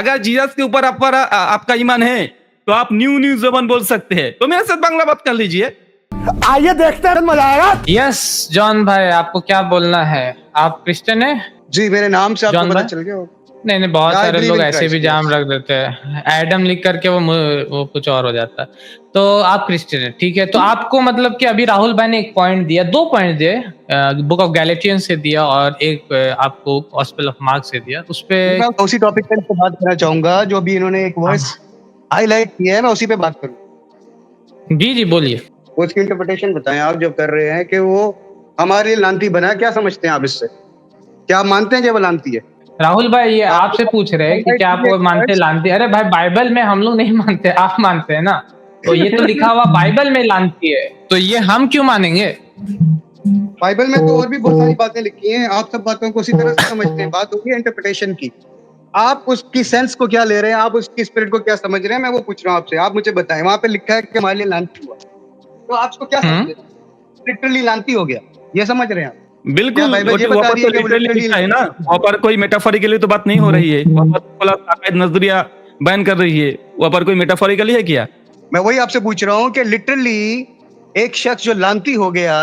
अगर जीसस के ऊपर आपका ईमान है तो आप न्यू जबान बोल सकते हैं, तो मेरे साथ बांग्ला बात कर लीजिए। आइए देखते हैं, मजा आएगा। यस जॉन भाई, आपको क्या बोलना है? आप क्रिश्चियन है? जी, मेरे नाम से आपको जॉन पता भाई? चल गया होगा। नहीं, बहुत I सारे believe लोग in ऐसे भी Christ, जाम yes. रख देते हैं, एडम लिख करके वो कुछ और हो जाता है। तो आप क्रिश्चियन है, ठीक है। तो आपको मतलब कि अभी राहुल भाई ने एक पॉइंट दिया, 2 पॉइंट दिए, बुक ऑफ गैलेटियन से दिया और एक आपको गॉस्पेल ऑफ मार्क से दिया। उस पे मैं उसी टॉपिक पे बात करना चाहूंगा जो अभी इन्होंने एक वर्स हाईलाइट किया है, मैं उसी पे बात करूँ। जी बोलिए। उसकी इंटरप्रिटेशन बताएं आप, जो कर रहे हैं कि वो हमारे लिए लानती बना है। क्या समझते हैं आप इससे? क्या आप मानते हैं कि वो लानती है? राहुल भाई, ये आपसे पूछ रहे हैं कि क्या आप वो मानते लानती? अरे भाई, बाइबल में हम लोग नहीं मानते, आप मानते हैं ना। तो ये तो लिखा हुआ बाइबल में लानती है, तो ये हम क्यों मानेंगे? बाइबल में तो और भी बहुत सारी बातें लिखी हैं, आप सब बातों को उसी तरह से समझते हैं। बात होगी इंटरप्रिटेशन की, आप उसकी सेंस को क्या ले रहे हैं, आप उसकी स्पिरिट को क्या समझ रहे हैं, मैं वो पूछ रहा हूँ आपसे। आप मुझे बताएं, वहां पे लिखा है कि हमारे लिए लानती हुआ, तो आप उसको क्या समझ रहे हैं? लिटरली लानती हो गया, ये समझ रहे हैं आप? बिल्कुल, बाइबल ये वहाँ बता पर रही तो है कि वो लिटरली literally लिखा है ना, वहाँ पर कोई मेटाफोरिकली तो बात नहीं हो रही है, वहाँ पर खुला अकायद नजरिया बयान कर रही है, वहाँ पर कोई मेटाफोरिकली है क्या? मैं वही आपसे पूछ रहा हूँ कि लिटरली एक शख्स जो लानती हो गया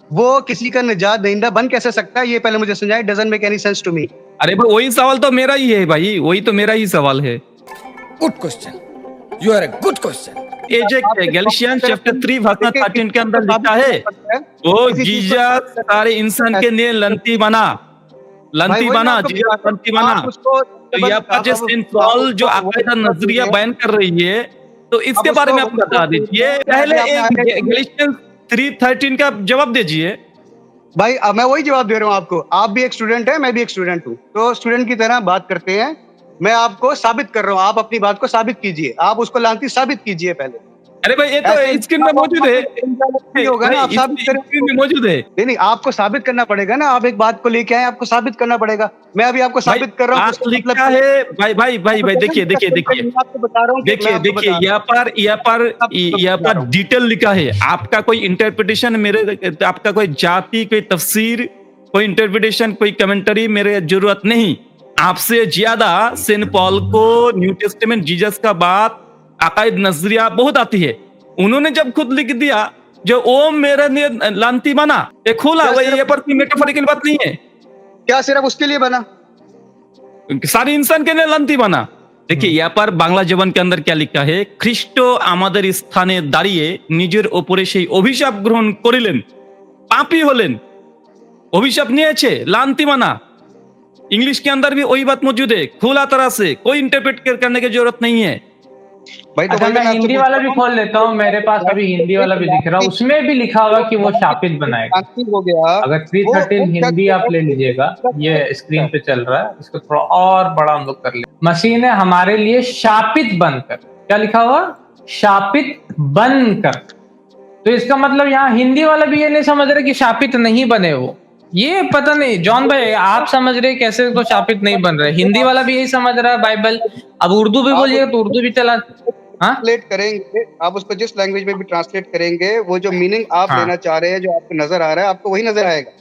वो किसी का निजात दहिंदा बन कैसे सकता है? ये पहले मुझे समझाएं। Doesn't make any sense to me. अरे भाई, वही सवाल तो मेरा ही है भाई, वही तो मेरा ही सवाल है। Good question, you are a good question. Galatians chapter 3 verse 13 के अंदर लिखा है, वो जीसस सारे इंसान के लिए लंती बना, जीसस लंती बना। तो यहाँ पर जो सेंट पॉल जो अकायदा नजरिया बयान कर रही है, तो इसके बारे में आप बता दीजिए। पहले गैलेशियंस 3:13 का जवाब दीजिए। भाई अब मैं वही जवाब दे रहा हूँ आपको। आप भी एक स्टूडेंट है, मैं भी एक स्टूडेंट हूँ, तो स्टूडेंट की तरह बात करते हैं। मैं आपको साबित कर रहा हूँ, आप अपनी बात को साबित कीजिए। आप उसको लानती साबित कीजिए पहले। अरे भाई, ये तो स्क्रीन में मौजूद है, होगा ना, आप साबित करें। स्क्रीन में मौजूद है। नहीं, आपको साबित करना पड़ेगा ना। आप एक बात को लेके आए, आपको साबित करना पड़ेगा। मैं अभी आपको साबित कर रहा हूँ। लिखा है भाई, देखिए, यहाँ पर डिटेल लिखा है। आपका कोई इंटरप्रिटेशन आपका कोई जाति, कोई तफसीर, कोई इंटरप्रिटेशन, कोई कमेंटरी मेरे जरूरत नहीं। आपसे ज्यादा सेंट पॉल को न्यू टेस्टामेंट जीसस का बात अकायद नजरिया बहुत आती है। उन्होंने जब खुद लिख दिया जो ओम मेरे लिए लानती बना, ये खोला, ये पर कोई मेटाफोरिकल बात नहीं है। क्या सिर्फ उसके लिए बना? सारे इंसान के लिए लानती बना। देखिए, यहाँ पर बांग्ला जबान के अंदर क्या लिखा है, ख्रिस्ट आमादेर स्थाने दाঁড়িয়ে নিজের ওপরে সেই অভিশাপ গ্রহণ করিলেন, পাপী হলেন, অভিশাপ নিয়েছে, लानती बना। इंग्लिश के अंदर भी वही बात मौजूद है, खुला तरह से, कोई इंटरप्रेट करने की जरूरत नहीं है भाई। तो अच्छा, मैं हिंदी वाला भी खोल लेता हूँ, मेरे पास अभी हिंदी वाला भी दिख रहा है। उसमें भी लिखा हुआ कि वो शापित बनाएगा। हो गया। अगर 3:13 हिंदी आप ले लीजिएगा, ये स्क्रीन पे चल रहा है, इसको थोड़ा और बड़ा हम लोग कर ले। मसीह ने हमारे लिए शापित बनकर, क्या लिखा हुआ? शापित बनकर। तो इसका मतलब यहाँ हिंदी वाला भी ये नहीं समझ रहे कि शापित नहीं बने वो। ये पता नहीं जॉन भाई, आप समझ रहे कैसे तो शापित नहीं बन रहे? हिंदी वाला भी यही समझ रहा है बाइबल। अब उर्दू भी बोलिएगा तो उर्दू भी चला। ट्रांसलेट करेंगे आप उसको, जिस लैंग्वेज में भी ट्रांसलेट करेंगे, वो जो मीनिंग आप लेना चाह रहे हैं, जो आपको नजर आ रहा है, आपको वही नजर आएगा।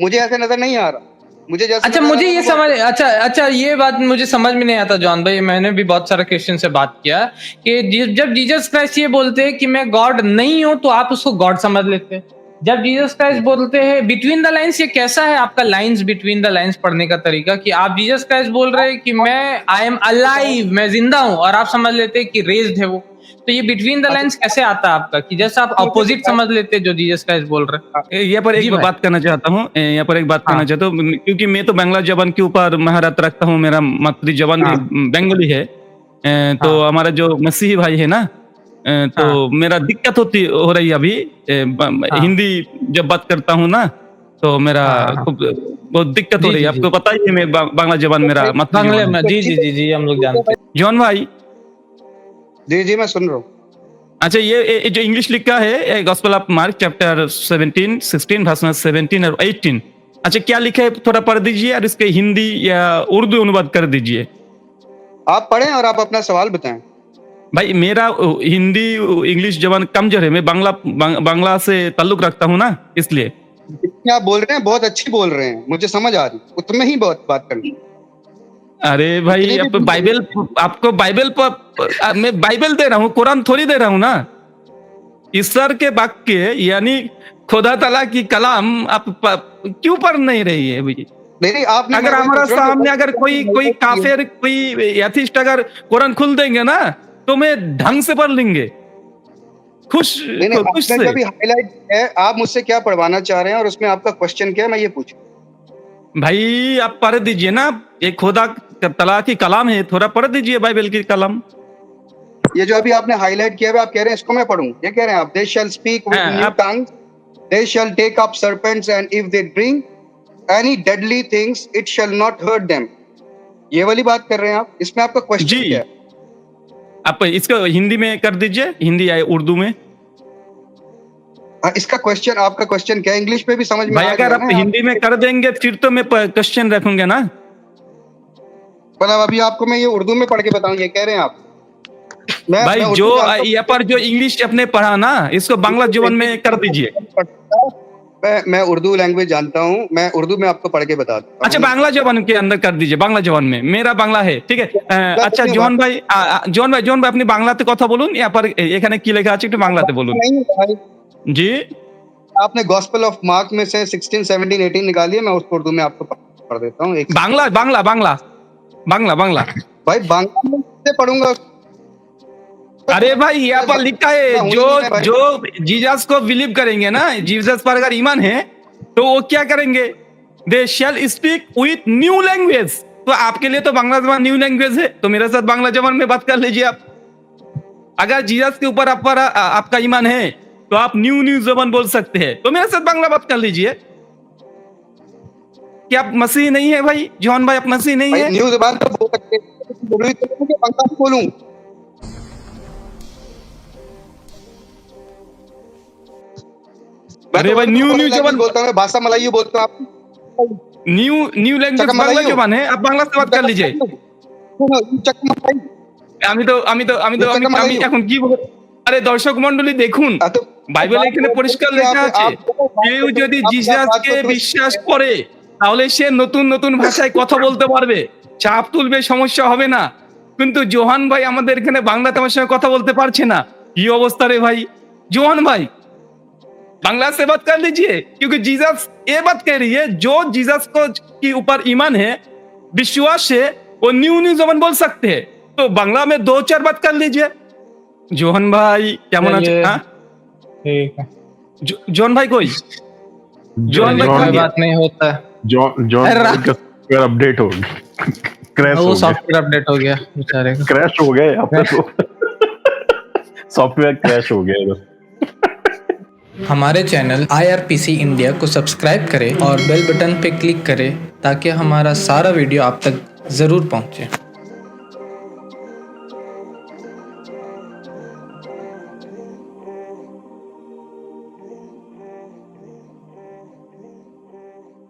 मुझे ऐसे नजर नहीं आ रहा। मुझे जैसे अच्छा, मुझे ये समझ अच्छा ये बात मुझे समझ में नहीं आता जॉन भाई। मैंने भी बहुत सारे क्रिश्चियन से बात किया कि जब जीसस क्राइस्ट ये बोलते हैं कि मैं गॉड नहीं हूं, तो आप उसको गॉड समझ लेते हैं। जब जीसस क्राइस्ट बोलते हैं बिटवीन द लाइन्स, ये कैसा है आपका लाइन्स बिटवीन द लाइन्स पढ़ने का तरीका? कि आप जीसस क्राइस्ट बोल रहे हैं कि मैं आई एम अलाइव, मैं जिंदा हूं, और आप समझ लेते हैं कि रेज्ड है वो। तो ये बिटवीन द लाइन्स कैसे आता है आपका, कि जैसे आप अपोजिट समझ लेते हैं जो जीसस क्राइस्ट बोल रहे हैं? यहाँ पर एक बात करना चाहता हूँ, क्योंकि मैं तो बांग्ला जबान के ऊपर महारत रखता हूँ, मेरा मातृ जबान भी बंगाली है। तो हमारा जो मसीही भाई है ना, तो मेरा दिक्कत हो रही है अभी। हिंदी जब बात करता हूँ ना, तो मेरा बहुत दिक्कत हो रही है। आपको पता ही है, मैं बांग्ला जबान मेरा बांग्ला में। जी हम लोग जानते हैं। जॉन भाई। जी मैं सुन रहा हूँ। अच्छा, ये जो इंग्लिश लिखा है, gospel of Mark chapter 17, 16 verse 17 और 18। अच्छा, क्या लिखा है थोड़ा पढ़ दीजिए और इसके हिंदी या उर्दू अनुवाद कर दीजिए। आप पढ़ें और आप अपना सवाल बताएं। भाई, मेरा हिंदी इंग्लिश जबान कमजोर है, मैं बांग्ला से ताल्लुक रखता हूँ ना, इसलिए। जितनी आप बोल रहे हैं बहुत अच्छी बोल रहे हैं, मुझे समझ आ रही, उतने ही बहुत बात करनी। अरे भाई जितने आप भी बाइबल, आपको बाइबल पर मैं बाइबल दे रहा हूँ, कुरान थोड़ी दे रहा हूँ ना। ईश्वर के वाक्य यानी खुदा तआला की कलाम आप क्यों पढ़ नहीं रही है भाई? नहीं आपने, अगर मैं वही हमारा पूछ रहा हूँ, सामने अगर कोई काफिर, कोई एथिस्ट अगर कुरान खुल देंगे ना, तो मैं ढंग से पढ़ लेंगे, खुश नहीं नहीं खुश आपने से। जो अभी हाईलाइट है, आप मुझसे क्या पढ़वाना चाह रहे हैं और उसमें आपका क्वेश्चन क्या है, मैं ये पूछ। भाई आप पढ़ दीजिए ना, ये खुदा तआला की कलाम है, थोड़ा पढ़ दीजिए बाइबल की कलाम। ये जो अभी आपने हाईलाइट किया है, आप कह रहे हैं इसको मैं पढ़ूं, ये कह रहे हैं आप, दे शैल स्पीक विद हाँ, न्यू आप tongues, they shall take up serpents and if they drink any deadly things it shall not hurt them, ये वाली बात कर रहे हैं आप? इसमें आपका क्वेश्चन जी, क्या है? आप इसको हिंदी में कर दीजिए, हिंदी या उर्दू में। हाँ, इसका क्वेश्चन, आपका क्वेश्चन क्या है? इंग्लिश पे भी समझ में भाई आ अगर गया आप ना? हिंदी में कर देंगे फिर तो मैं क्वेश्चन रखूंगा ना। मतलब अभी आपको मैं ये उर्दू में पढ़ के बताऊं, ये कह रहे हैं आप? भाई मैं जो उर्दू जानता हूं। यहाँ पर जो इंग्लिश अपने पढ़ा ना, इसको बांग्ला जीवन में कर दीजिए। मैं उर्दू लैंग्वेज जानता हूँ, मैं उर्दू में आपको पढ़ के बताता हूँ। अच्छा बांग्ला जबान के अंदर कर दीजिए, बांग्ला जबान में, मेरा बांग्ला है ठीक है। अच्छा জোহন ভাই, জোহন ভাই আপনি বাংলাতে কথা বলুন, এরপর এখানে কি লেখা আছে একটু বাংলাতে বলুন। नहीं भाई, জি आपने गॉस्पेल ऑफ मार्क में से 16, 17, 18 निकालिए, मैं उसको उर्दू में आपको पढ़ देता हूँ। एक বাংলা বাংলা বাংলা বাংলা বাংলা। भाई बांग्ला में से पढ़ूंगा। अरे भाई यहाँ पर लिखा है जो जो जीसस को बिलीव करेंगे ना, जीसस पर अगर ईमान है तो वो क्या करेंगे, दे shall speak with new language. तो आपके लिए तो बांग्ला जबान न्यू लैंग्वेज है, तो मेरे साथ बांग्ला जबान में बात कर लीजिए आप। अगर जीसस के ऊपर आपका ईमान है तो आप न्यू न्यू जबान बोल सकते हैं, तो मेरे साथ बांग्ला बात कर लीजिए। क्या आप मसीह नहीं है भाई? जॉन भाई आप मसीह नहीं भाई है? न्यू जबान तो बोल सकते हैं, जरूरी तो नहीं कि बांग्ला में बोलूं। अरे भाई न्यू न्यू जबान, बोलता हूँ, मैं भाषा मलाइयो बोलता हूँ। आप न्यू न्यू लैंग्वेज बांग्ला जबान है, आप बांग्ला से बात कर लीजिए। আমি এখন কি বলবো? আরে দর্শক মণ্ডলী দেখুন, বাইবেলে এখানে পরিষ্কার লেখা আছে, কেউ যদি জিসাসকে বিশ্বাস করে তাহলে সে নতুন নতুন ভাষায় কথা বলতে পারবে, চাপ তুলবে, সমস্যা হবে না। কিন্তু জোহান ভাই আমাদের এখানে বাংলাতে আমার সঙ্গে কথা বলতে পারছে না, কি অবস্থা রে ভাই? জোহান ভাই बांग्ला से बात कर लीजिए, क्योंकि जीसस ये बात कह रही है जो जीसस को के ऊपर ईमान है, विश्वास है, वो न्यू न्यू जबान बोल सकते हैं। तो बांग्ला में 2-4 बात कर लीजिए। जोहन भाई क्या मना चलिए, हाँ? ठीक है, जोहन भाई कोई जोहन भाई कोई कोई बात नहीं होता है। जॉन अरे का सॉफ्टवेयर अपडेट हो क्रैश हो वो गया, सॉफ्टवेयर अपडेट हो गया बेचारे का। क्रैश हो गया यहाँ पे तो सॉफ्टवेयर क्रैश हो गया इधर। हमारे चैनल IRPC इंडिया को सब्सक्राइब करें और बेल बटन पर क्लिक करें ताकि हमारा सारा वीडियो आप तक ज़रूर पहुंचे।